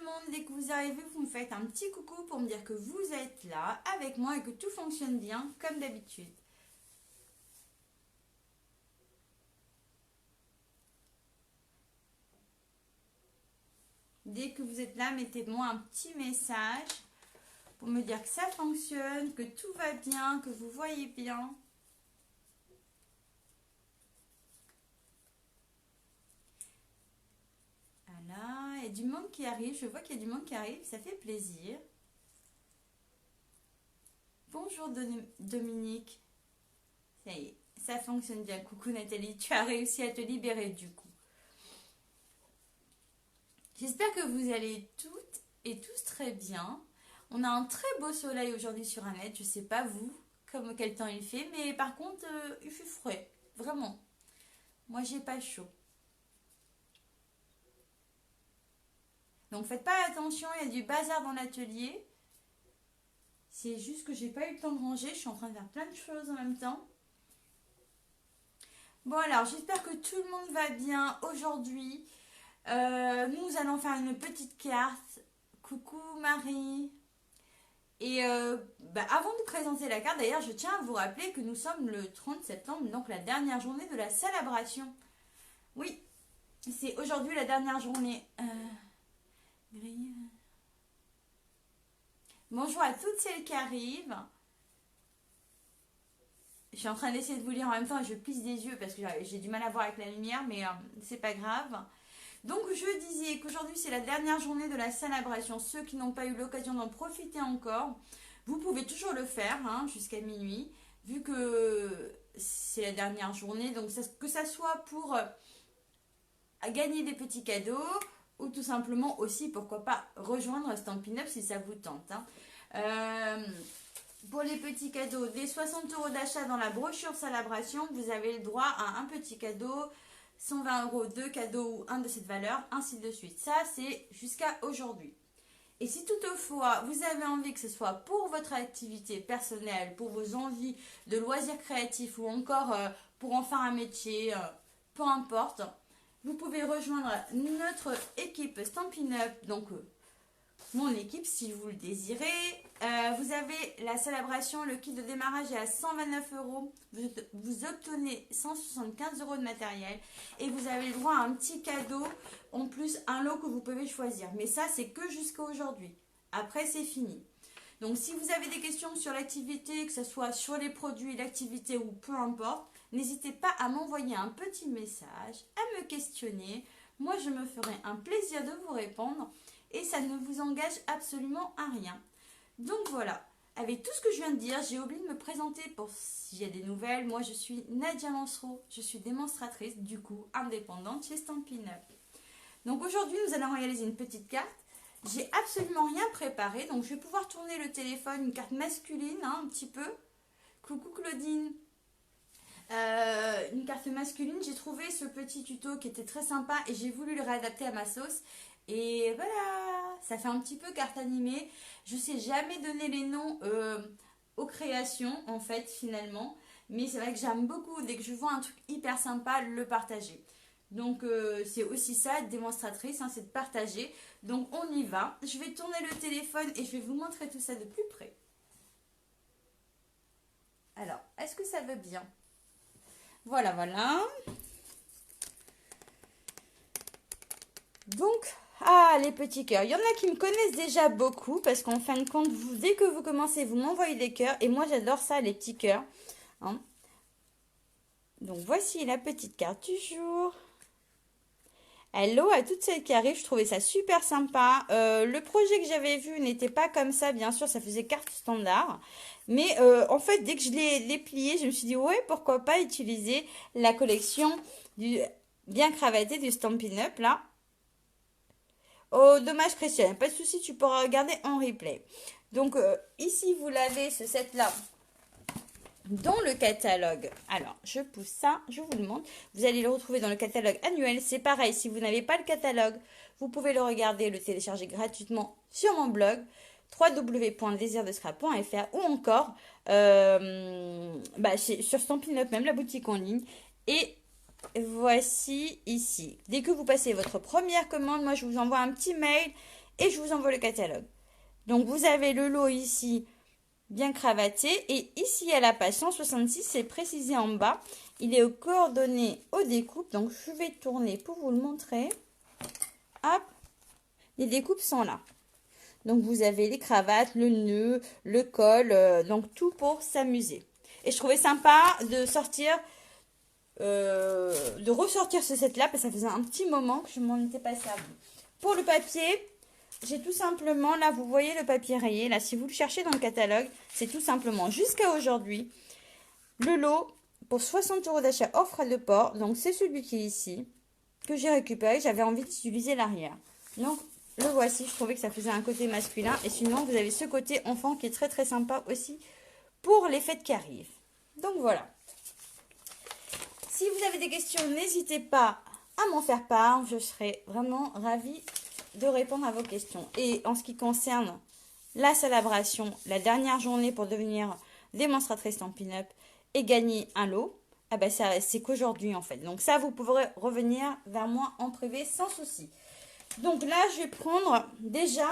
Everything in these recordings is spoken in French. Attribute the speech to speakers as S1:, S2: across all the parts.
S1: monde, dès que vous arrivez, vous me faites un petit coucou pour me dire que vous êtes là avec moi et que tout fonctionne bien comme d'habitude. Dès que vous êtes là, mettez-moi un petit message pour me dire que ça fonctionne, que tout va bien, que vous voyez bien. Voilà, il y a du monde qui arrive, je vois qu'il y a du monde qui arrive, ça fait plaisir. Bonjour Dominique. Ça y est, ça fonctionne bien. Coucou Nathalie, tu as réussi à te libérer du coup. J'espère que vous allez toutes et tous très bien. On a un très beau soleil aujourd'hui sur un net. Je sais pas vous, comme quel temps il fait, mais par contre, il fait frais. Vraiment. Moi, j'ai pas chaud. Donc, faites pas attention, il y a du bazar dans l'atelier. C'est juste que j'ai pas eu le temps de ranger. Je suis en train de faire plein de choses en même temps. Bon, alors, j'espère que tout le monde va bien aujourd'hui. Nous allons faire une petite carte. Coucou Marie. Et avant de présenter la carte, d'ailleurs, je tiens à vous rappeler que nous sommes le 30 septembre, donc la dernière journée de la célébration. Oui, c'est aujourd'hui la dernière journée. Bonjour à toutes celles qui arrivent. Je suis en train d'essayer de vous lire en même temps et je plisse des yeux parce que j'ai du mal à voir avec la lumière, mais c'est pas grave. Donc je disais qu'aujourd'hui c'est la dernière journée de la célébration. Ceux qui n'ont pas eu l'occasion d'en profiter encore, vous pouvez toujours le faire jusqu'à minuit, vu que c'est la dernière journée. Donc que ça soit pour gagner des petits cadeaux ou tout simplement aussi, pourquoi pas, rejoindre Stampin' Up si ça vous tente. Pour les petits cadeaux, des 60 € d'achat dans la brochure célébration, vous avez le droit à un petit cadeau, 120 €, deux cadeaux ou un de cette valeur, ainsi de suite. Ça, c'est jusqu'à aujourd'hui. Et si toutefois vous avez envie que ce soit pour votre activité personnelle, pour vos envies de loisirs créatifs ou encore pour en faire un métier, peu importe, vous pouvez rejoindre notre équipe Stampin' Up, donc mon équipe si vous le désirez. Vous avez la célébration, le kit de démarrage est à 129 €. Vous obtenez 175 € de matériel et vous avez le droit à un petit cadeau, en plus un lot que vous pouvez choisir. Mais ça, c'est que jusqu'à aujourd'hui. Après, c'est fini. Donc, si vous avez des questions sur l'activité, que ce soit sur les produits, l'activité ou peu importe, n'hésitez pas à m'envoyer un petit message, à me questionner. Moi, je me ferai un plaisir de vous répondre. Et ça ne vous engage absolument à rien. Donc voilà, avec tout ce que je viens de dire, j'ai oublié de me présenter pour s'il y a des nouvelles. Moi, je suis Nadia Lancereau, je suis démonstratrice, du coup, indépendante chez Stampin' Up. Donc aujourd'hui, nous allons réaliser une petite carte. J'ai absolument rien préparé, donc je vais pouvoir tourner le téléphone, une carte masculine, un petit peu. Coucou Claudine. Une carte masculine, j'ai trouvé ce petit tuto qui était très sympa et j'ai voulu le réadapter à ma sauce. Et voilà, ça fait un petit peu carte animée. Je ne sais jamais donner les noms aux créations, en fait, finalement. Mais c'est vrai que j'aime beaucoup, dès que je vois un truc hyper sympa, le partager. Donc, c'est aussi ça, être démonstratrice, c'est de partager. Donc, on y va. Je vais tourner le téléphone et je vais vous montrer tout ça de plus près. Alors, est-ce que ça va bien? Voilà, voilà. Donc, les petits cœurs. Il y en a qui me connaissent déjà beaucoup parce qu'en fin de compte, dès que vous commencez, vous m'envoyez des cœurs. Et moi, j'adore ça, les petits cœurs. Donc, voici la petite carte du jour. Hello à toutes celles qui arrivent. Je trouvais ça super sympa. Le projet que j'avais vu n'était pas comme ça, bien sûr. Ça faisait carte standard. Mais en fait, dès que je l'ai plié, je me suis dit, ouais, pourquoi pas utiliser la collection du bien cravaté du Stampin' Up, là. Oh, dommage Christiane, pas de souci, tu pourras regarder en replay. Donc ici, vous l'avez, ce set-là, dans le catalogue. Alors, je pousse ça, je vous le montre. Vous allez le retrouver dans le catalogue annuel. C'est pareil, si vous n'avez pas le catalogue, vous pouvez le regarder, le télécharger gratuitement sur mon blog www.desirdescrap.fr ou encore sur Stampin' Up, même la boutique en ligne. Et voici ici. Dès que vous passez votre première commande, moi je vous envoie un petit mail et je vous envoie le catalogue. Donc vous avez le lot ici bien cravaté et ici à la page 166, c'est précisé en bas. Il est aux coordonnées aux découpes, donc je vais tourner pour vous le montrer. Hop, les découpes sont là. Donc vous avez les cravates, le nœud, le col, donc tout pour s'amuser. Et je trouvais sympa de sortir, de ressortir ce set là parce que ça faisait un petit moment que je m'en étais pas servi. Pour le papier, j'ai tout simplement, là vous voyez le papier rayé, là si vous le cherchez dans le catalogue, c'est tout simplement jusqu'à aujourd'hui, le lot pour 60 € d'achat hors frais de port, donc c'est celui qui est ici, que j'ai récupéré, j'avais envie d'utiliser l'arrière. Donc le voici, je trouvais que ça faisait un côté masculin. Et sinon, vous avez ce côté enfant qui est très très sympa aussi pour les fêtes qui arrivent. Donc voilà. Si vous avez des questions, n'hésitez pas à m'en faire part. Je serai vraiment ravie de répondre à vos questions. Et en ce qui concerne la célébration, la dernière journée pour devenir démonstratrice Stampin' Up et gagner un lot, ah ben c'est qu'aujourd'hui en fait. Donc ça, vous pourrez revenir vers moi en privé sans souci. Donc là, je vais prendre déjà,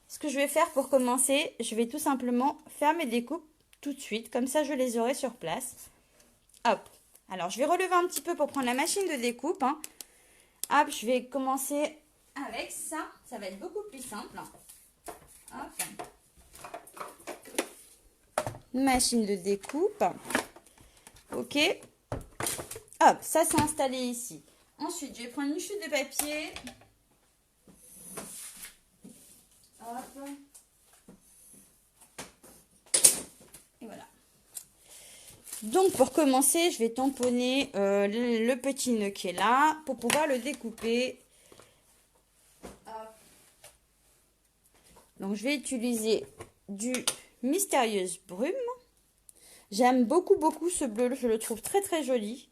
S1: ce que je vais faire pour commencer, je vais tout simplement faire mes découpes tout de suite. Comme ça, je les aurai sur place. Hop. Alors, je vais relever un petit peu pour prendre la machine de découpe. Hein. Hop, je vais commencer avec ça. Ça va être beaucoup plus simple. Hop. Machine de découpe. Ok. Hop, ça c'est installé ici. Ensuite, je vais prendre une chute de papier. Hop. Et voilà. Donc pour commencer, je vais tamponner le petit nœud qui est là pour pouvoir le découper. Hop. Donc je vais utiliser du Mystérieuse Brume. J'aime beaucoup ce bleu, je le trouve très très joli.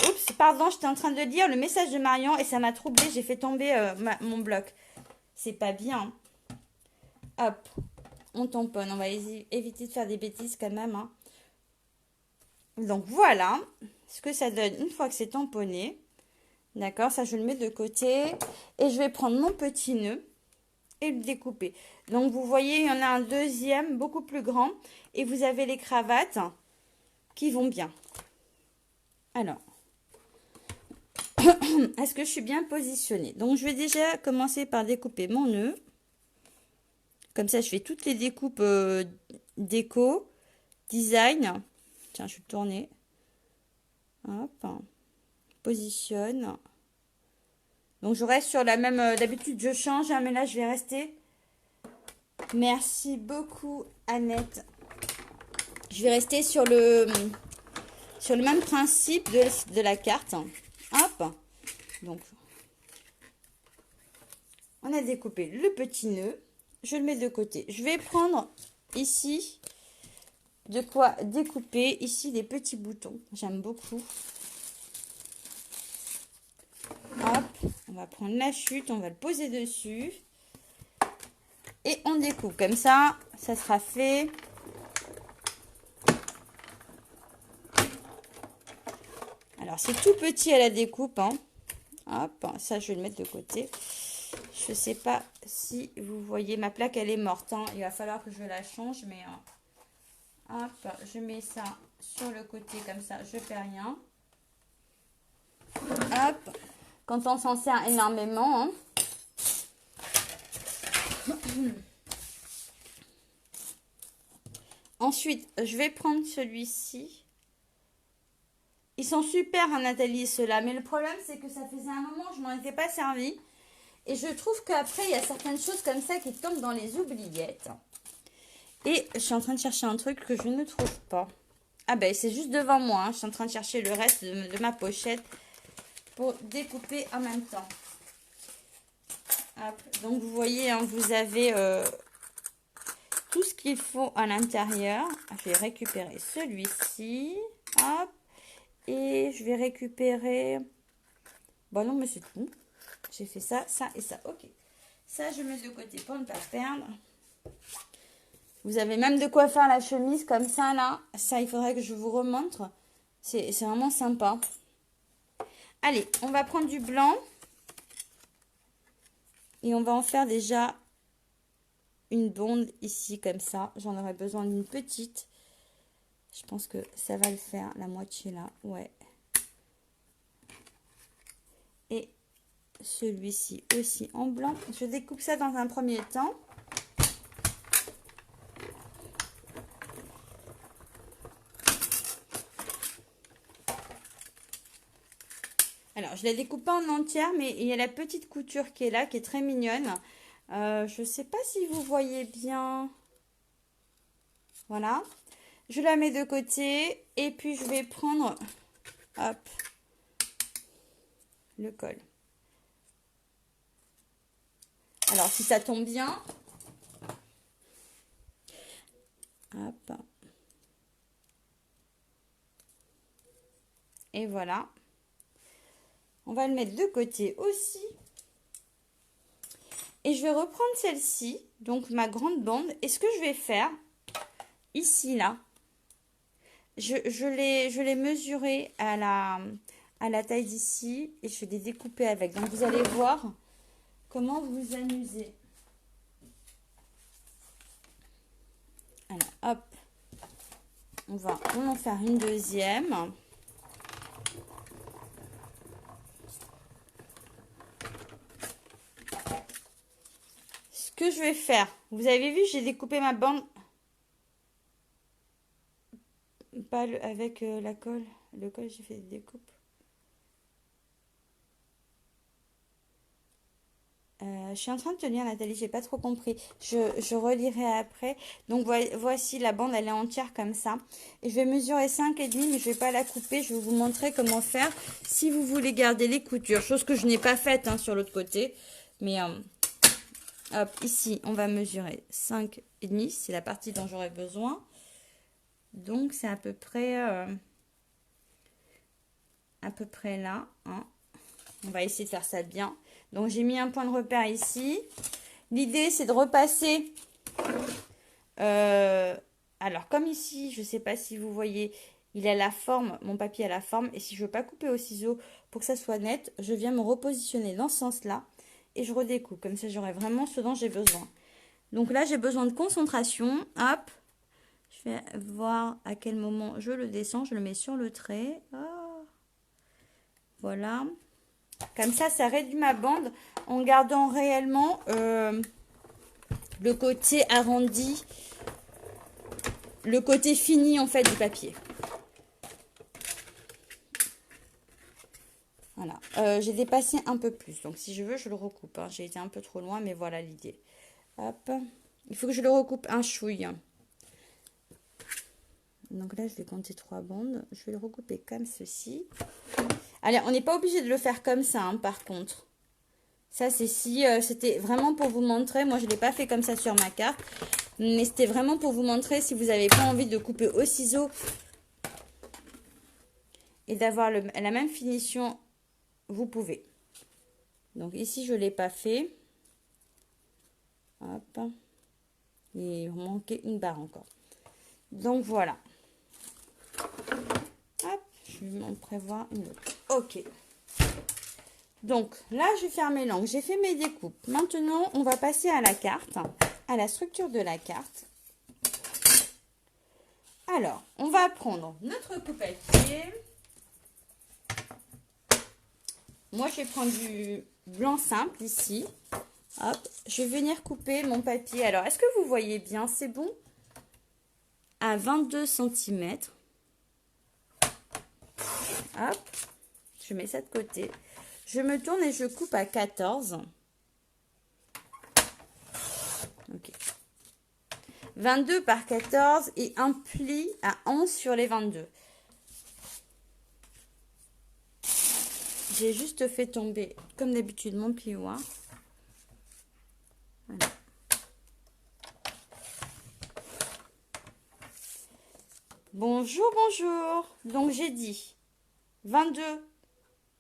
S1: Oups, pardon, j'étais en train de lire le message de Marion et ça m'a troublée. J'ai fait tomber mon bloc. C'est pas bien. Hop, on tamponne. On va éviter de faire des bêtises quand même. Hein. Donc voilà ce que ça donne une fois que c'est tamponné. D'accord, ça je le mets de côté. Et je vais prendre mon petit nœud et le découper. Donc vous voyez, il y en a un deuxième beaucoup plus grand. Et vous avez les cravates qui vont bien. Alors. Est-ce que je suis bien positionnée? Donc, je vais déjà commencer par découper mon nœud. Comme ça, je fais toutes les découpes déco, design. Tiens, je vais tourner. Hop. Positionne. Donc, je reste sur la même... D'habitude, je change, hein, mais là, je vais rester. Merci beaucoup, Annette. Je vais rester sur le même principe de la carte. Hop, donc on a découpé le petit nœud, je le mets de côté. Je vais prendre ici de quoi découper ici les petits boutons, j'aime beaucoup. Hop, on va prendre la chute, on va le poser dessus et on découpe comme ça, ça sera fait. Alors c'est tout petit à la découpe, hein. Hop, ça je vais le mettre de côté. Je sais pas si vous voyez, ma plaque elle est morte. Hein. Il va falloir que je la change, mais hop, je mets ça sur le côté comme ça, je fais rien. Hop, quand on s'en sert énormément. Hein. Ensuite, je vais prendre celui-ci. Ils sont super, hein, Nathalie, ceux-là. Mais le problème, c'est que ça faisait un moment que je m'en étais pas servi. Et je trouve qu'après, il y a certaines choses comme ça qui tombent dans les oubliettes. Et je suis en train de chercher un truc que je ne trouve pas. Ah ben, c'est juste devant moi. Hein. Je suis en train de chercher le reste de ma pochette pour découper en même temps. Hop. Donc, vous voyez, hein, vous avez tout ce qu'il faut à l'intérieur. Je vais récupérer celui-ci. Hop. Et je vais récupérer... Bon, non, mais c'est tout. J'ai fait ça, ça et ça. Ok. Ça, je mets de côté pour ne pas perdre. Vous avez même de quoi faire la chemise comme ça, là. Ça, il faudrait que je vous remontre. C'est vraiment sympa. Allez, on va prendre du blanc. Et on va en faire déjà une bande ici comme ça. J'en aurais besoin d'une petite. Je pense que ça va le faire, la moitié là. Ouais. Et celui-ci aussi en blanc. Je découpe ça dans un premier temps. Alors, je la découpe pas en entière, mais il y a la petite couture qui est là, qui est très mignonne. Je sais pas si vous voyez bien. Voilà. Je la mets de côté et puis je vais prendre, hop, le col. Alors, si ça tombe bien, hop, et voilà. On va le mettre de côté aussi. Et je vais reprendre celle-ci, donc ma grande bande. Et ce que je vais faire, ici, là, je l'ai mesuré à la taille d'ici et je vais les découper avec. Donc, vous allez voir comment vous amuser. Alors, hop, on va en faire une deuxième. Ce que je vais faire, vous avez vu, j'ai découpé ma bande. Pas avec la colle. Le col, j'ai fait des découpes. Je suis en train de te lire, Nathalie, j'ai pas trop compris. Je relirai après. Donc voici la bande, elle est entière comme ça. Et je vais mesurer 5,5, mais je vais pas la couper. Je vais vous montrer comment faire si vous voulez garder les coutures. Chose que je n'ai pas faite hein, sur l'autre côté. Mais hop, ici, on va mesurer 5,5. C'est la partie dont j'aurai besoin. Donc c'est à peu près là. Hein. On va essayer de faire ça bien. Donc, j'ai mis un point de repère ici. L'idée, c'est de repasser. Alors, comme ici, je ne sais pas si vous voyez, il a la forme, mon papier a la forme. Et si je ne veux pas couper au ciseau pour que ça soit net, je viens me repositionner dans ce sens-là. Et je redécoupe. Comme ça, j'aurai vraiment ce dont j'ai besoin. Donc là, j'ai besoin de concentration. Hop. Je vais voir à quel moment je le descends. Je le mets sur le trait. Oh. Voilà. Comme ça réduit ma bande en gardant réellement le côté arrondi, le côté fini en fait du papier. Voilà. J'ai dépassé un peu plus. Donc si je veux, je le recoupe. Hein. J'ai été un peu trop loin, mais voilà l'idée. Hop. Il faut que je le recoupe un chouille. Donc là, je vais compter 3 bandes. Je vais le recouper comme ceci. Allez, on n'est pas obligé de le faire comme ça, hein, par contre. Ça, c'est si c'était vraiment pour vous montrer. Moi, je ne l'ai pas fait comme ça sur ma carte. Mais c'était vraiment pour vous montrer si vous n'avez pas envie de couper au ciseau et d'avoir la même finition, vous pouvez. Donc ici, je ne l'ai pas fait. Hop. Il manquait une barre encore. Donc voilà. Hop, je vais m'en prévoir une autre. Ok. Donc là, je vais faire mes langues. J'ai fait mes découpes. Maintenant, on va passer à la carte, à la structure de la carte. Alors, on va prendre notre coupe-papier. Moi, je vais prendre du blanc simple ici. Hop, je vais venir couper mon papier. Alors, est-ce que vous voyez bien? C'est bon? À 22 cm. Hop, je mets ça de côté. Je me tourne et je coupe à 14. Ok. 22 par 14 et un pli à 11 sur les 22. J'ai juste fait tomber, comme d'habitude, mon plioir. Voilà. Bonjour, bonjour. Donc, j'ai dit 22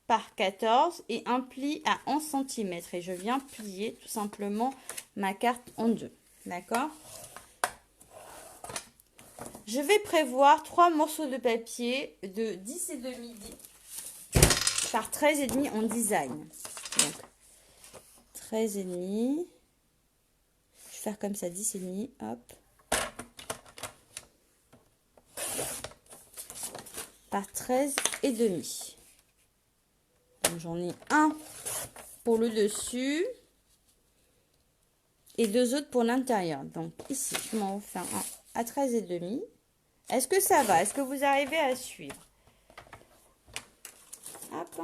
S1: par 14 et un pli à 11 cm. Et je viens plier tout simplement ma carte en deux. D'accord? Je vais prévoir 3 morceaux de papier de 10,5 par 13,5 en design. Donc, 13 et demi. Je vais faire comme ça, 10 et demi, hop. Par 13 et demi. Donc j'en ai un pour le dessus et deux autres pour l'intérieur. Donc ici, je m'en fais un à 13 et demi. Est-ce que ça va? Est-ce que vous arrivez à suivre? Hop.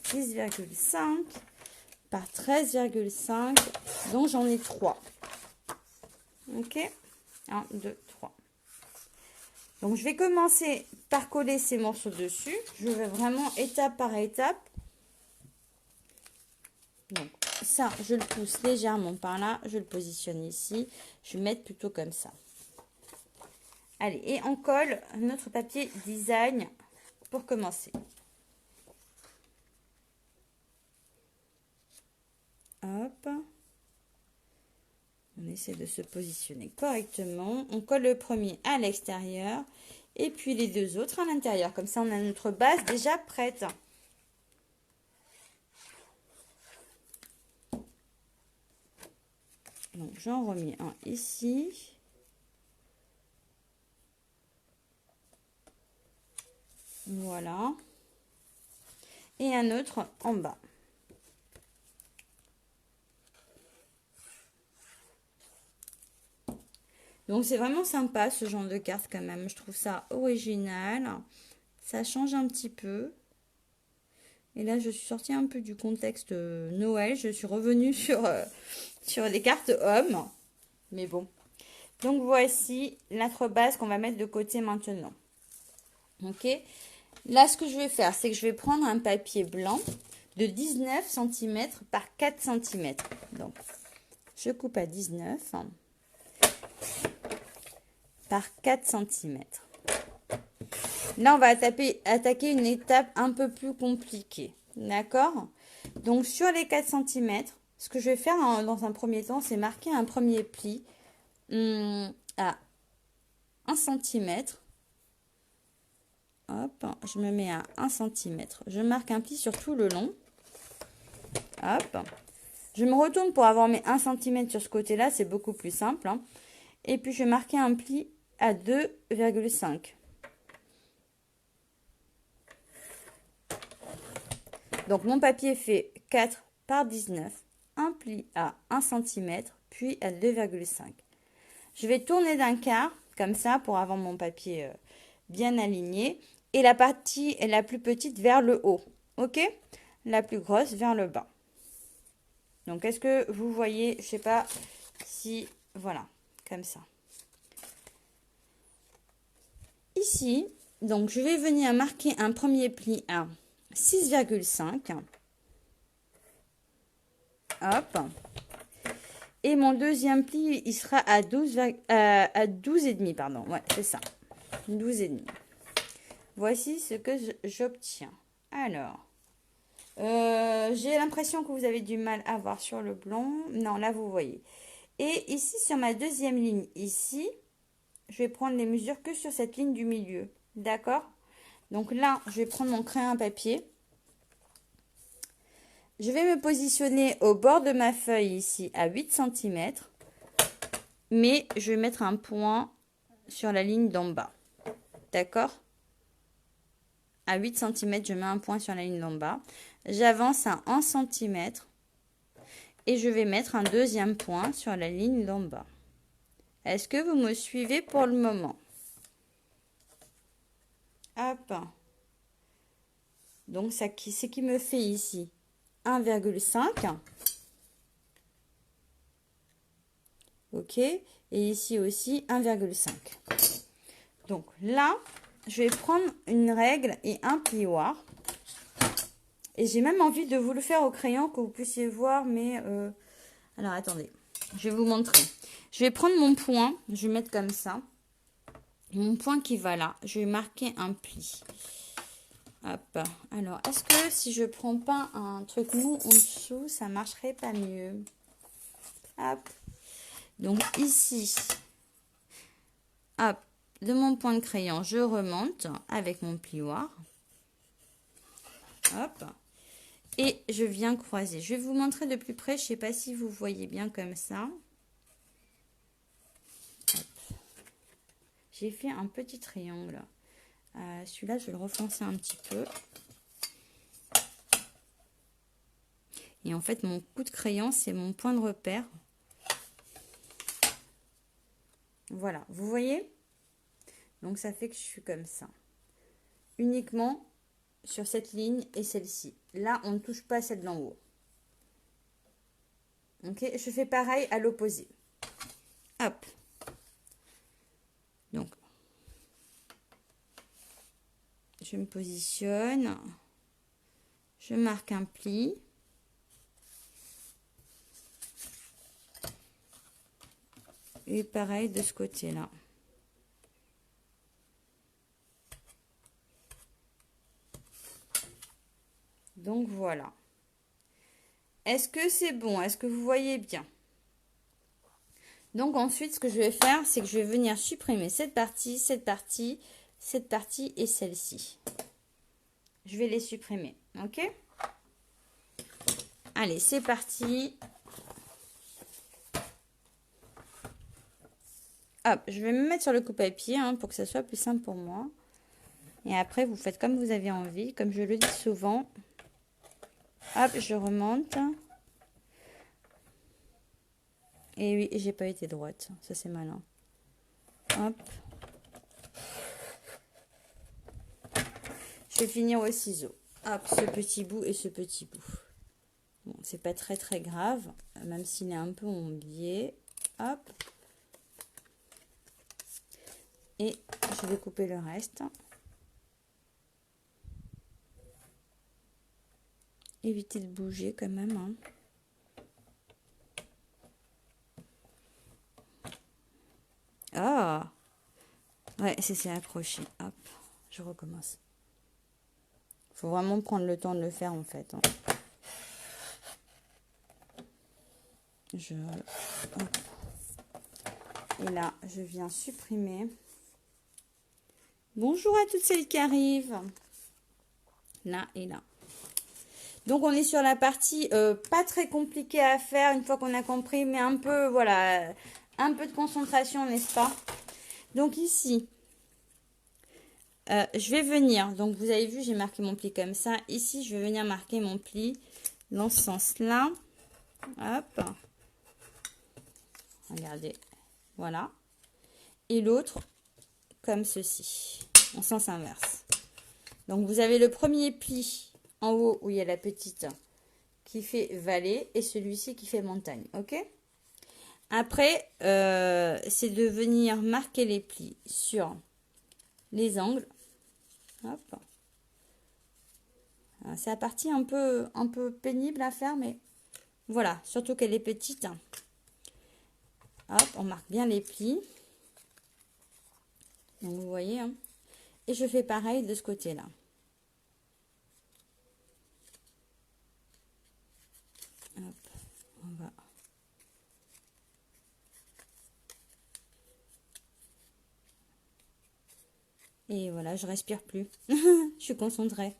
S1: « 10,5 par 13,5. Donc j'en ai 3. Ok, 1, 2, 3. Donc je vais commencer par coller ces morceaux dessus. Je vais vraiment étape par étape. Donc ça, je le pousse légèrement par là. Je le positionne ici. Je vais mettre plutôt comme ça. Allez, et on colle notre papier design pour commencer. Hop. On essaie de se positionner correctement. On colle le premier à l'extérieur et puis les deux autres à l'intérieur. Comme ça, on a notre base déjà prête. Donc, j'en remets un ici. Voilà. Et un autre en bas. Donc, c'est vraiment sympa ce genre de carte quand même. Je trouve ça original. Ça change un petit peu. Et là, je suis sortie un peu du contexte Noël. Je suis revenue sur les cartes hommes. Mais bon. Donc, voici notre base qu'on va mettre de côté maintenant. Ok. Là, ce que je vais faire, c'est que je vais prendre un papier blanc de 19 cm par 4 cm. Donc, je coupe à 19 par 4 cm. Là, on va attaquer une étape un peu plus compliquée. D'accord? Donc, sur les 4 cm, ce que je vais faire dans un premier temps, c'est marquer un premier pli à 1 cm. Hop, je me mets à 1 cm. Je marque un pli sur tout le long. Hop. Je me retourne pour avoir mes 1 cm sur ce côté-là. C'est beaucoup plus simple. Hein. Et puis, je vais marquer un pli à 2,5. Donc, mon papier fait 4 par 19. Un pli à 1 cm, puis à 2,5. Je vais tourner d'un quart, comme ça, pour avoir mon papier bien aligné. Et la partie est la plus petite vers le haut. Ok? La plus grosse vers le bas. Donc, est-ce que vous voyez, je sais pas si, voilà, comme ça. Ici, donc, je vais venir marquer un premier pli à 6,5. Hop. Et mon deuxième pli, il sera à 12,5, pardon. Ouais, c'est ça. 12,5. Voici ce que j'obtiens. Alors, j'ai l'impression que vous avez du mal à voir sur le blanc. Non, là, vous voyez. Et ici, sur ma deuxième ligne, ici, je vais prendre les mesures que sur cette ligne du milieu. D'accord? Donc là, je vais prendre mon crayon à papier. Je vais me positionner au bord de ma feuille ici à 8 cm. Mais je vais mettre un point sur la ligne d'en bas. D'accord? À 8 cm, je mets un point sur la ligne d'en bas. J'avance à 1 cm. Et je vais mettre un deuxième point sur la ligne d'en bas. Est-ce que vous me suivez pour le moment? Hop. Donc, c'est ce qui me fait ici 1,5. Ok. Et ici aussi 1,5. Donc là, je vais prendre une règle et un plioir. Et j'ai même envie de vous le faire au crayon, que vous puissiez voir. Mais, alors, attendez. Je vais vous montrer. Je vais prendre mon point. Je vais mettre comme ça. Mon point qui va là. Je vais marquer un pli. Hop. Alors, est-ce que si je prends pas un truc mou en dessous, ça marcherait pas mieux? Hop. Donc, ici, hop, de mon point de crayon, je remonte avec mon plioir. Hop. Et je viens croiser. Je vais vous montrer de plus près. Je ne sais pas si vous voyez bien comme ça. J'ai fait un petit triangle. Celui-là, je vais le refoncer un petit peu. Et en fait, mon coup de crayon, c'est mon point de repère. Voilà, vous voyez? Donc, ça fait que je suis comme ça. Uniquement sur cette ligne et celle-ci. Là, on ne touche pas celle d'en haut. Ok, je fais pareil à l'opposé. Hop. Donc, je me positionne. Je marque un pli. Et pareil de ce côté-là. Donc voilà. Est-ce que c'est bon? Est-ce que vous voyez bien? Donc ensuite, ce que je vais faire, c'est que je vais venir supprimer cette partie, cette partie, cette partie et celle-ci. Je vais les supprimer. Ok? Allez, c'est parti. Hop, je vais me mettre sur le coupe-à-pied pour que ça soit plus simple pour moi. Et après, vous faites comme vous avez envie. Comme je le dis souvent. Hop, je remonte. Et oui, j'ai pas été droite. Ça, c'est malin. Hop. Je vais finir au ciseau. Hop, ce petit bout et ce petit bout. Bon, c'est pas très très grave. Même s'il est un peu en biais. Hop. Et je vais couper le reste. Évitez de bouger quand même. Ah, ouais, c'est accroché. Hop, je recommence. Faut vraiment prendre le temps de le faire en fait. Hop. Et là, je viens supprimer. Bonjour à toutes celles qui arrivent. Là et là. Donc, on est sur la partie pas très compliquée à faire une fois qu'on a compris, mais un peu, voilà, un peu de concentration, n'est-ce pas? Donc, ici, je vais venir, donc vous avez vu, j'ai marqué mon pli comme ça. Ici, je vais venir marquer mon pli dans ce sens-là. Hop. Regardez. Voilà. Et l'autre, comme ceci, en sens inverse. Donc, vous avez le premier pli en haut où il y a la petite qui fait vallée et celui-ci qui fait montagne. Ok? Après, c'est de venir marquer les plis sur les angles. Hop. C'est la partie un peu pénible à faire, mais voilà, surtout qu'elle est petite. Hop, on marque bien les plis. Donc, vous voyez, et je fais pareil de ce côté-là. Hop, on va. Et voilà, je respire plus. Je suis concentrée.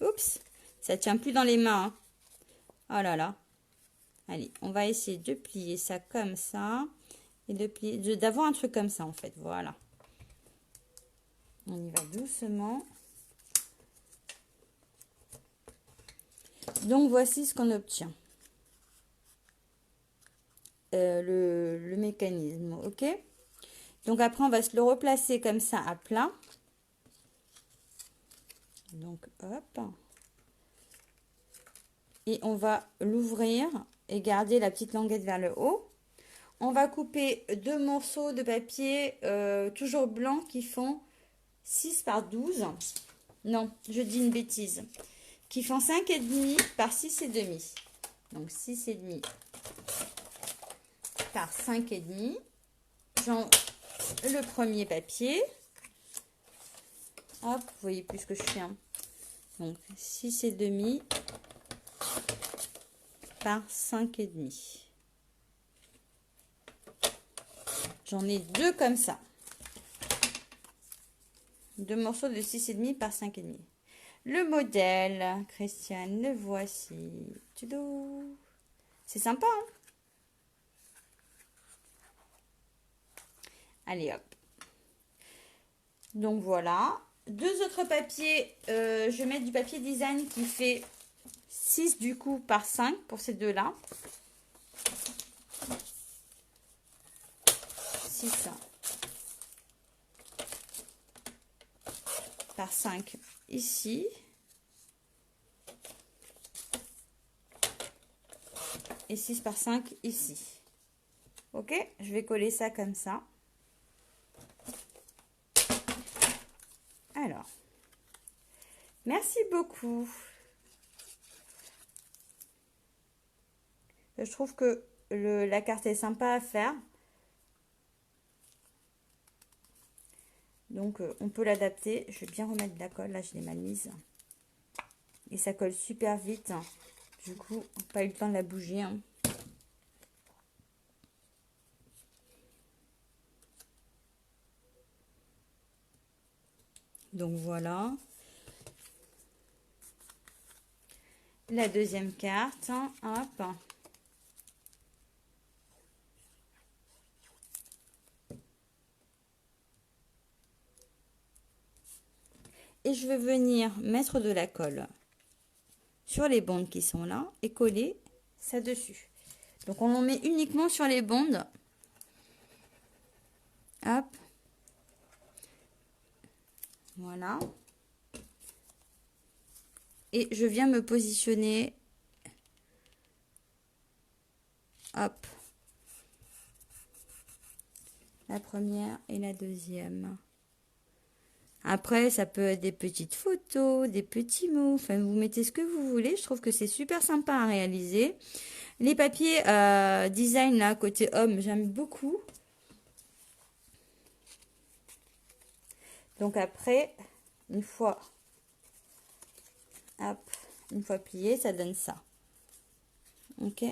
S1: Oups, ça tient plus dans les mains. Oh là là. Allez, on va essayer de plier ça comme ça. Et de plier, d'avoir un truc comme ça en fait. Voilà. On y va doucement. Donc, voici ce qu'on obtient. Le mécanisme, ok? Donc, après, on va se le replacer comme ça à plat. Donc, hop. Et on va l'ouvrir et garder la petite languette vers le haut. On va couper 2 morceaux de papier toujours blancs qui font 6 par 12. Non, je dis une bêtise. Qui font 5,5 par 6,5. Donc 6,5 par 5,5. J'en le premier papier. Hop, vous voyez plus ce que je fais. Donc 6,5 par 5,5. J'en ai 2 comme ça. 2 morceaux de 6,5 par 5,5. Le modèle, Christiane, le voici. Tudou. C'est sympa, hein? Allez, hop. Donc voilà. 2 autres papiers. Je vais mettre du papier design qui fait 6 du coup par 5 pour ces deux-là. 6 par 5 ici. Et 6 par 5 ici. Ok, je vais coller ça comme ça. Alors, merci beaucoup. Je trouve que la carte est sympa à faire. Donc, on peut l'adapter. Je vais bien remettre de la colle. Là, je l'ai mal mise. Et ça colle super vite. Du coup, pas eu le temps de la bouger. Hein. Donc, voilà. La deuxième carte. Hop. Et je vais venir mettre de la colle sur les bandes qui sont là et coller ça dessus. Donc on en met uniquement sur les bandes. Hop. Voilà. Et je viens me positionner. Hop. La première et la deuxième. Après, ça peut être des petites photos, des petits mots. Enfin, vous mettez ce que vous voulez. Je trouve que c'est super sympa à réaliser. Les papiers design, là, côté homme, j'aime beaucoup. Donc après, une fois, hop, une fois plié, ça donne ça. Ok.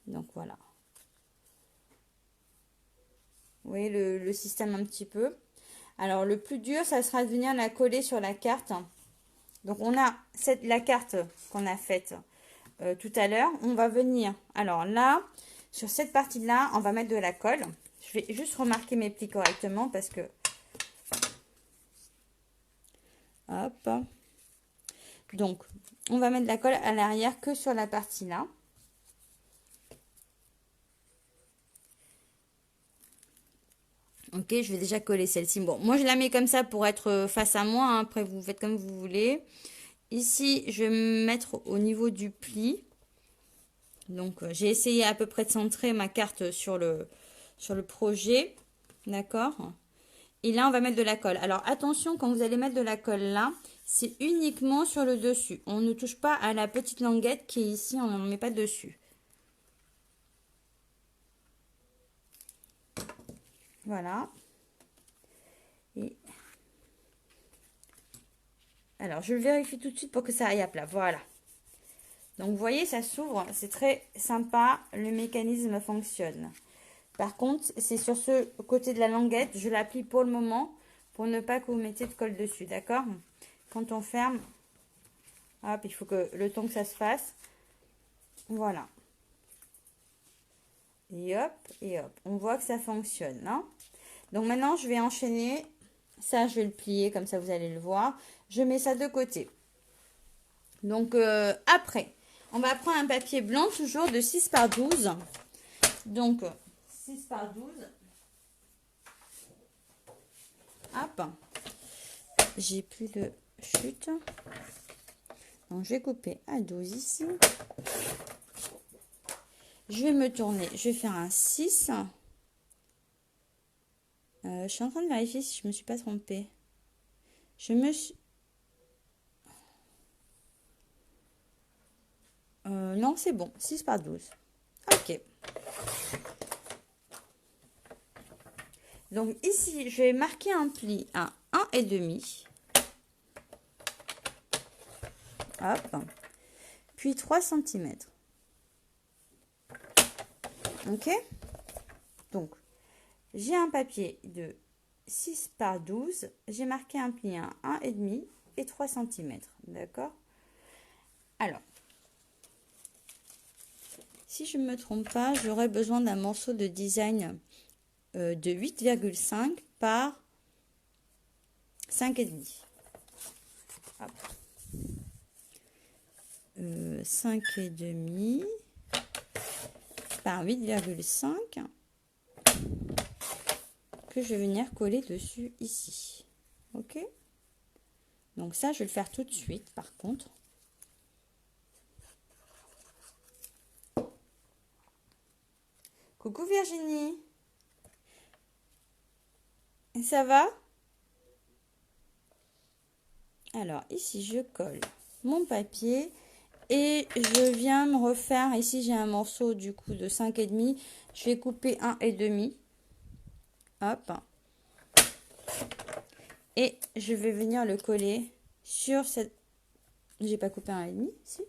S1: Donc voilà. Vous voyez le système un petit peu. Alors, le plus dur, ça sera de venir la coller sur la carte. Donc, on a la carte qu'on a faite tout à l'heure. On va venir, alors là, sur cette partie-là, on va mettre de la colle. Je vais juste remarquer mes plis correctement parce que... Hop. Donc, on va mettre de la colle à l'arrière que sur la partie-là. Ok, je vais déjà coller celle-ci. Bon, moi, je la mets comme ça pour être face à moi. Hein. Après, vous faites comme vous voulez. Ici, je vais me mettre au niveau du pli. Donc, j'ai essayé à peu près de centrer ma carte sur le projet. D'accord? Et là, on va mettre de la colle. Alors, attention, quand vous allez mettre de la colle là, c'est uniquement sur le dessus. On ne touche pas à la petite languette qui est ici. On n'en met pas dessus. Voilà. Et alors, je le vérifie tout de suite pour que ça aille à plat. Voilà. Donc, vous voyez, ça s'ouvre. C'est très sympa. Le mécanisme fonctionne. Par contre, c'est sur ce côté de la languette. Je l'applique pour le moment pour ne pas que vous mettiez de colle dessus. D'accord? Quand on ferme, hop, il faut que le temps que ça se fasse. Voilà. Et hop, et hop. On voit que ça fonctionne. Hein? Donc, maintenant, je vais enchaîner. Ça, je vais le plier. Comme ça, vous allez le voir. Je mets ça de côté. Donc, après, on va prendre un papier blanc, toujours de 6 par 12. Donc, 6 par 12. Hop. J'ai plus de chute. Donc, je vais couper à 12 ici. Je vais me tourner. Je vais faire un 6. Je suis en train de vérifier si je me suis pas trompée. Je me suis... non, c'est bon. 6 par 12. Ok. Donc, ici, je vais marquer un pli à 1,5. Hop. Puis 3 cm. Ok. Donc, j'ai un papier de 6 par 12. J'ai marqué un pli à 1,5 et 3 cm. D'accord? Alors, si je ne me trompe pas, j'aurais besoin d'un morceau de design de 8,5 par 5,5. 5,5 par 8,5 que je vais venir coller dessus ici. Ok? Donc ça, je vais le faire tout de suite par contre. Coucou Virginie. Ça va? Alors ici, je colle mon papier et je viens me refaire. Ici, j'ai un morceau du coup de 5,5. Je vais couper 1,5. Hop. Et je vais venir le coller sur cette... J'ai pas coupé 1,5, si?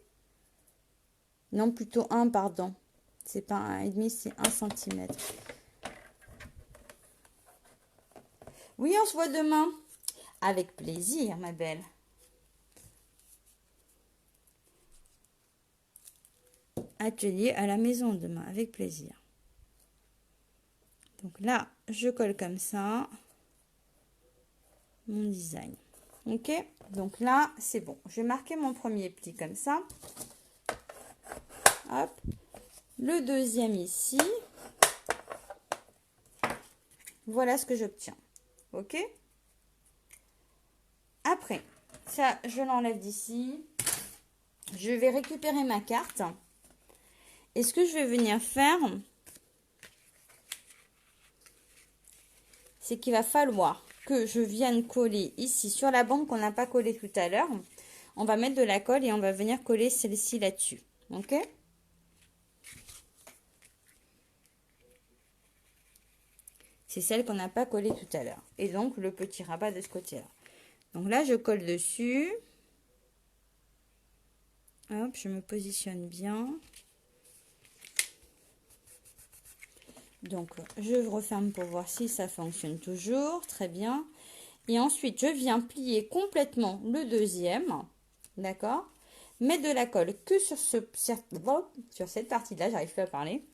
S1: Non, plutôt 1, pardon. C'est pas 1,5, c'est 1 cm. Oui, on se voit demain. Avec plaisir, ma belle. Atelier à la maison demain, avec plaisir. Donc là, je colle comme ça mon design. Ok, donc là, c'est bon. Je vais marquer mon premier pli comme ça. Hop. Le deuxième ici. Voilà ce que j'obtiens. Ok. Après, ça, je l'enlève d'ici. Je vais récupérer ma carte. Et ce que je vais venir faire, c'est qu'il va falloir que je vienne coller ici sur la bande qu'on n'a pas collée tout à l'heure. On va mettre de la colle et on va venir coller celle-ci là-dessus. Ok? C'est celle qu'on n'a pas collée tout à l'heure. Et donc, le petit rabat de ce côté-là. Donc là, je colle dessus. Hop, je me positionne bien. Donc, je referme pour voir si ça fonctionne toujours. Très bien. Et ensuite, je viens plier complètement le deuxième. D'accord? Mettre de la colle que sur cette partie-là. J'arrive plus à parler.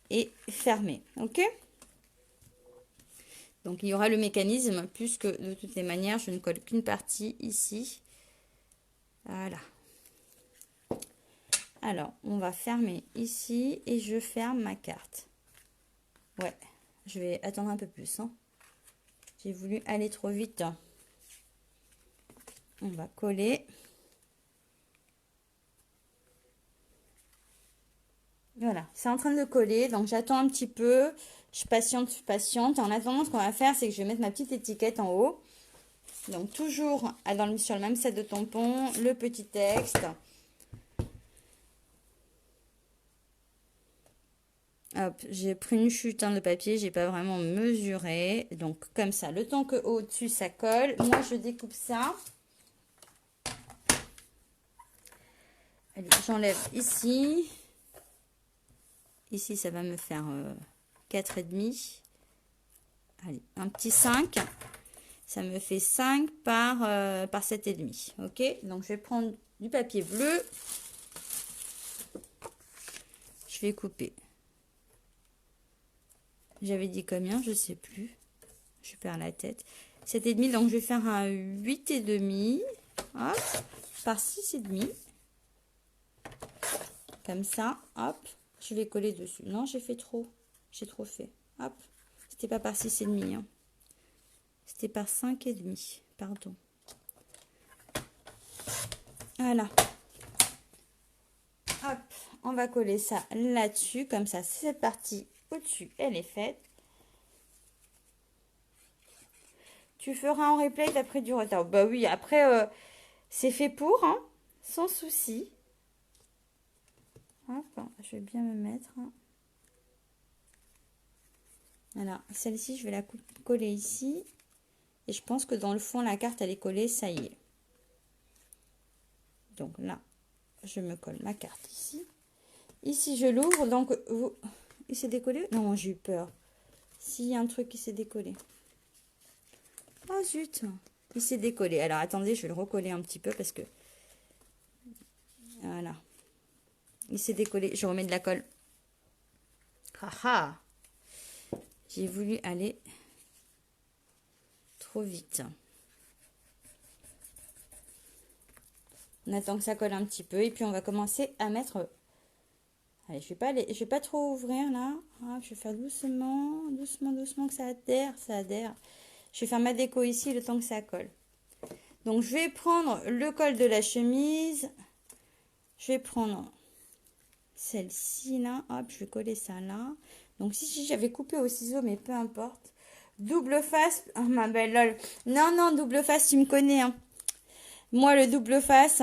S1: Et fermer. Ok? Donc, il y aura le mécanisme, puisque de toutes les manières, je ne colle qu'une partie ici. Voilà. Alors, on va fermer ici et je ferme ma carte. Ouais, je vais attendre un peu plus. Hein. J'ai voulu aller trop vite. On va coller. Voilà, c'est en train de coller. Donc, j'attends un petit peu. Je patiente, je patiente. En attendant, ce qu'on va faire, c'est que je vais mettre ma petite étiquette en haut. Donc, toujours sur le même set de tampons, le petit texte. Hop, j'ai pris une chute de papier, j'ai pas vraiment mesuré. Donc, comme ça, le temps que au-dessus, ça colle. Moi, je découpe ça. Allez, j'enlève ici. Ici, ça va me faire 4,5. Allez, un petit 5. Ça me fait 5 par 7,5. Ok, donc je vais prendre du papier bleu. Je vais couper. J'avais dit combien, je sais plus. Je perds la tête. 7,5, donc je vais faire un 8,5. Hop, par 6,5. Comme ça, hop. Je vais coller dessus. Non, j'ai fait trop. J'ai trop fait. Hop. C'était pas par 6,5. Hein. C'était par 5,5. Pardon. Voilà. Hop. On va coller ça là-dessus. Comme ça, cette partie au-dessus, elle est faite. Tu feras en replay d'après du retard. Bah oui, après, c'est fait pour, hein, sans souci. Hop, je vais bien me mettre. Voilà, celle-ci, je vais la coller ici. Et je pense que dans le fond, la carte, elle est collée, ça y est. Donc là, je me colle ma carte ici. Ici, je l'ouvre. Donc, il s'est décollé? Non, j'ai eu peur. S'il y a un truc qui s'est décollé. Oh zut, il s'est décollé. Alors attendez, je vais le recoller un petit peu parce que... Voilà. Il s'est décollé. Je remets de la colle. Haha. J'ai voulu aller trop vite. On attend que ça colle un petit peu et puis on va commencer à mettre... Allez, je vais pas trop ouvrir là. Hop, je vais faire doucement, doucement, doucement que ça adhère, ça adhère. Je vais faire ma déco ici le temps que ça colle. Donc je vais prendre le col de la chemise. Je vais prendre celle-ci là. Hop, je vais coller ça là. Donc si j'avais coupé au ciseau, mais peu importe. Double face. Oh ma belle lol. Non, non, double face, tu me connais. Hein. Moi, le double face.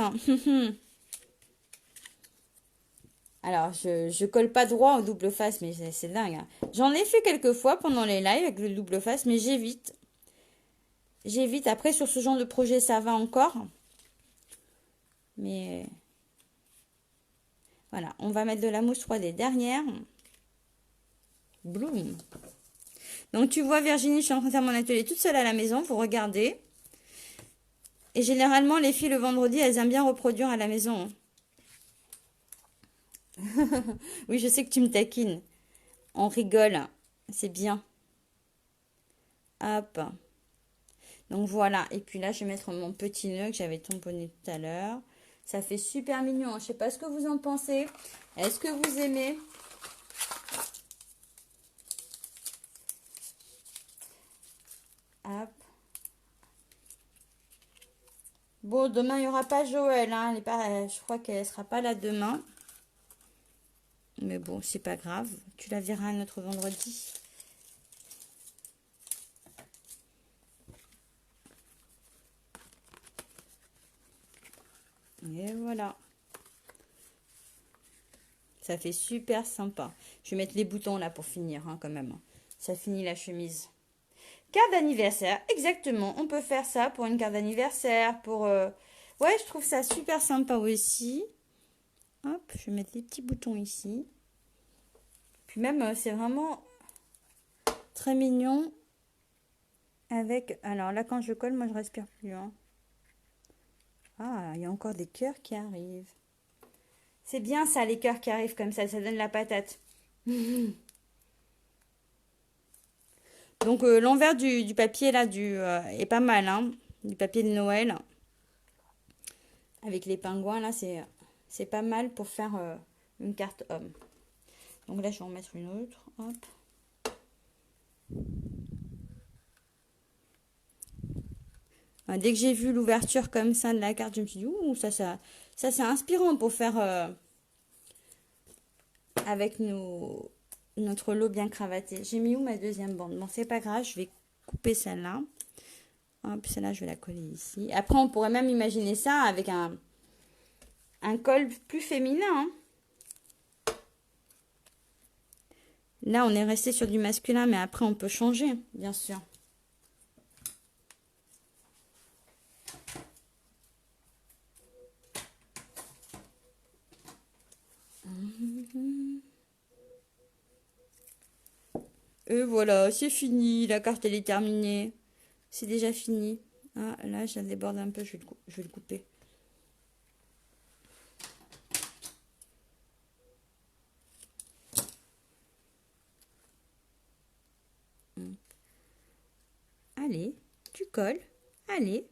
S1: Alors, je colle pas droit au double face, mais c'est dingue. Hein. J'en ai fait quelques fois pendant les lives avec le double face, mais j'évite. J'évite. Après, sur ce genre de projet, ça va encore. Mais voilà, on va mettre de la mousse 3D derrière. Bloom. Donc, tu vois, Virginie, je suis en train de faire mon atelier toute seule à la maison. Vous regardez. Et généralement, les filles, le vendredi, elles aiment bien reproduire à la maison. Oui, je sais que tu me taquines. On rigole. C'est bien. Hop. Donc voilà. Et puis là, je vais mettre mon petit nœud que j'avais tamponné tout à l'heure. Ça fait super mignon. Je ne sais pas ce que vous en pensez. Est-ce que vous aimez? Hop. Bon, demain, il n'y aura pas Joël. Hein. Je crois qu'elle ne sera pas là demain. Mais bon, c'est pas grave. Tu la verras un autre vendredi. Et voilà. Ça fait super sympa. Je vais mettre les boutons là pour finir hein, quand même. Ça finit la chemise. Carte d'anniversaire, exactement. On peut faire ça pour une carte d'anniversaire. Ouais, je trouve ça super sympa aussi. Hop, je vais mettre les petits boutons ici. Puis même, c'est vraiment très mignon. Avec... Alors là, quand je colle, moi, je respire plus. Hein. Ah, il y a encore des cœurs qui arrivent. C'est bien ça, les cœurs qui arrivent comme ça donne la patate. Donc l'envers du papier là est pas mal, hein, du papier de Noël. Avec les pingouins là, c'est pas mal pour faire une carte homme. Donc là, je vais en mettre une autre. Hop. Dès que j'ai vu l'ouverture comme ça de la carte, je me suis dit, ouh, ça c'est inspirant pour faire avec notre lot bien cravaté. J'ai mis où ma deuxième bande? Bon, c'est pas grave, je vais couper celle-là. Hop, celle-là, je vais la coller ici. Après, on pourrait même imaginer ça avec un col plus féminin. Hein. Là, on est resté sur du masculin, mais après, on peut changer, bien sûr. Et voilà, c'est fini. La carte, elle est terminée. C'est déjà fini. Ah, là, je la déborde un peu. Je vais le couper. Allez, tu colles. Allez.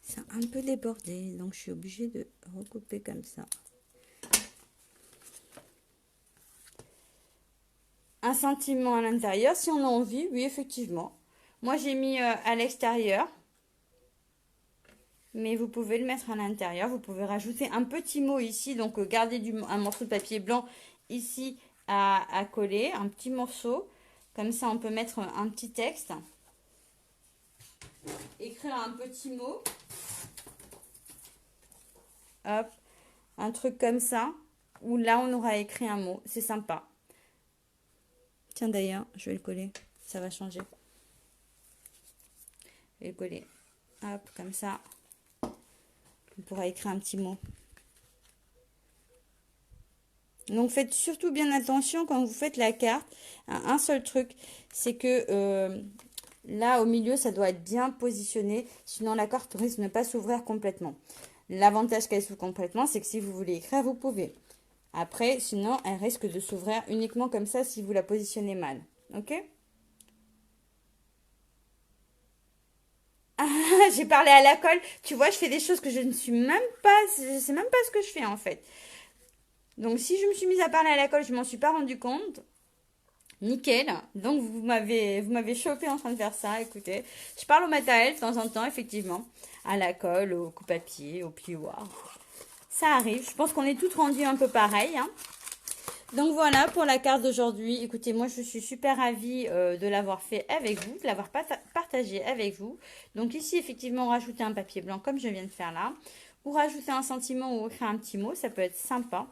S1: C'est un peu débordé, donc je suis obligée de recouper comme ça. Un sentiment à l'intérieur, si on a envie, oui, effectivement. Moi, j'ai mis à l'extérieur. Mais vous pouvez le mettre à l'intérieur. Vous pouvez rajouter un petit mot ici. Donc, garder un morceau de papier blanc ici à coller. Un petit morceau. Comme ça, on peut mettre un petit texte. Écrire un petit mot. Hop. Un truc comme ça. Où là, on aura écrit un mot. C'est sympa. Tiens, d'ailleurs, je vais le coller. Ça va changer. Je vais le coller. Hop, comme ça. On pourra écrire un petit mot. Donc faites surtout bien attention quand vous faites la carte. Un seul truc, c'est que là au milieu, ça doit être bien positionné. Sinon la carte risque de ne pas s'ouvrir complètement. L'avantage qu'elle s'ouvre complètement, c'est que si vous voulez écrire, vous pouvez. Après, sinon, elle risque de s'ouvrir uniquement comme ça si vous la positionnez mal. Ok? Ah, j'ai parlé à la colle. Tu vois, je fais des choses que je ne suis même pas... Je sais même pas ce que je fais en fait. Donc si je me suis mise à parler à la colle, je m'en suis pas rendu compte. Nickel. Donc vous m'avez chopé en train de faire ça. Écoutez, je parle au matériel de temps en temps, effectivement. À la colle, au coupe-papier, au plioir. Ça arrive. Je pense qu'on est toutes rendues un peu pareil, hein. Donc voilà pour la carte d'aujourd'hui. Écoutez, moi je suis super ravie de l'avoir fait avec vous, de l'avoir partagé avec vous. Donc ici, effectivement, rajouter un papier blanc comme je viens de faire là. Ou rajouter un sentiment ou écrire un petit mot, ça peut être sympa.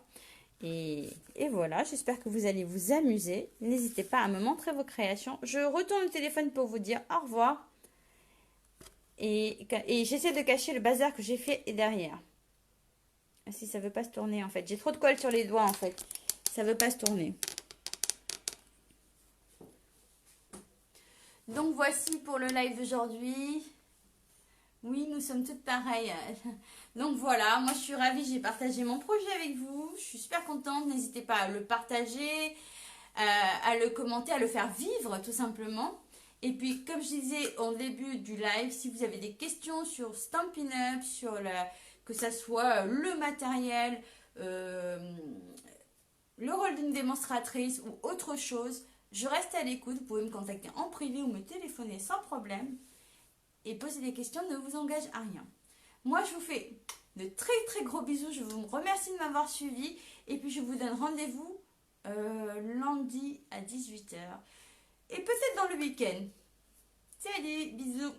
S1: Et voilà, j'espère que vous allez vous amuser. N'hésitez pas à me montrer vos créations. Je retourne le téléphone pour vous dire au revoir. Et j'essaie de cacher le bazar que j'ai fait derrière. Ah, si ça veut pas se tourner en fait. J'ai trop de colle sur les doigts en fait. Ça veut pas se tourner. Donc voici pour le live d'aujourd'hui. Oui, nous sommes toutes pareilles. Donc voilà, moi je suis ravie, j'ai partagé mon projet avec vous. Je suis super contente. N'hésitez pas à le partager, à le commenter, à le faire vivre tout simplement. Et puis, comme je disais au début du live, si vous avez des questions sur Stampin' Up, que ça soit le matériel, le rôle d'une démonstratrice ou autre chose, je reste à l'écoute. Vous pouvez me contacter en privé ou me téléphoner sans problème. Et poser des questions ne vous engage à rien. Moi, je vous fais de très très gros bisous. Je vous remercie de m'avoir suivi. Et puis, je vous donne rendez-vous lundi à 18h. Et peut-être dans le week-end. Salut, bisous.